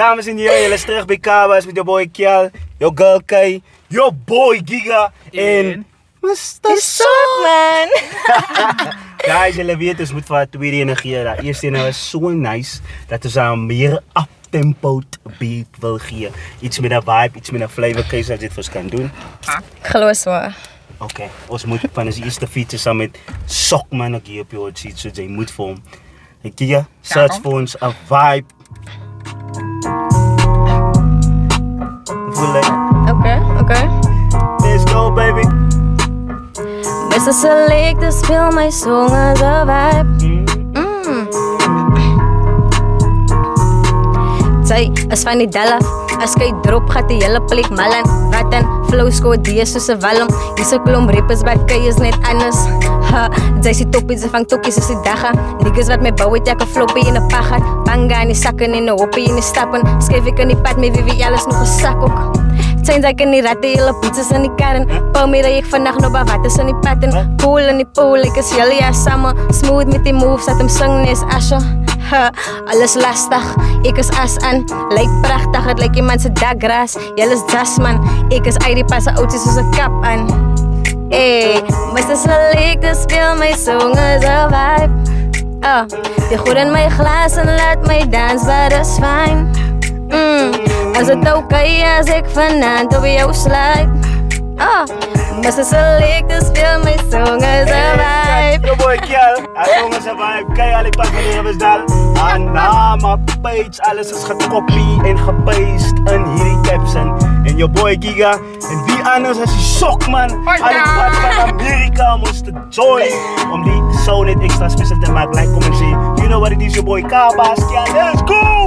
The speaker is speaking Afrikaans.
Dames en heren, jullie is terug bij Kabas met your boy Kjell, your girl Kay, your boy Giga en Mr. Sok, man. Guys, jullie weten, dus moet voor tweede energie. Dat eerste ene was zo nice dat we aan meer up-tempo beat wil geven. Iets met een vibe, iets met een flavor. Kijk, dat dit voor ons kan doen. Geloof zwaar. Oké, ons moet van de eerste feature samen met Sok, man. Ook hier op je hoort ziet, zodat je moet voor hem. Ik Giga, search voor ons een vibe. Voel het. Oké. Let's go, baby. Mr. Selector, speel my song as a vibe. Zij is van die Della. As jy drop, gaat die hele plek malan. Wat een flow score, die is soos 'n walm. Hier se klomp rappers, wat kei is net anders. Ha, zij is die toppie, ze vang tokkies soos die dagga. Niggas wat my bou het, ek 'n floppie in 'n pagat. Banga in die sakken en 'n hoppie in die stappen. Skryf ek in die pad, met wie alles nog 'n sak ook. Zijn ek in die ratte, hele pizzas in die karren. Pau mee ry ek vandag nog by wat is in die patten. Pool in die pool, ek is jullie ja samen. Smooth met die moves, dat hem sing nes Asha. Ha, alles lastig, ek is as aan. Lyk prachtig, het lyk iemand se dagras. Jylle is Jasman, ek is uit die passe oudjes soos 'n kap aan. Hey, Mr. Selector, speel my song as a vibe. Die goed in my glas en laat my dans, but that's fine. Is het okay as ek vanaand op jou slide? Mr. Selector, speel my song as a vibe. Yo boy Kjell, a song as a vibe. Kijk al die pas van die Rebesdal. Aan naam, page, alles is gekopie en gepaste in hierdie caption. En your boy Giga, en wie anders as die Sok, man. Al die pas van Amerika moest join. Om die show net extra special te maken. Like, kom en sê, you know what it is, your boy Kabas, Kjell, let's go!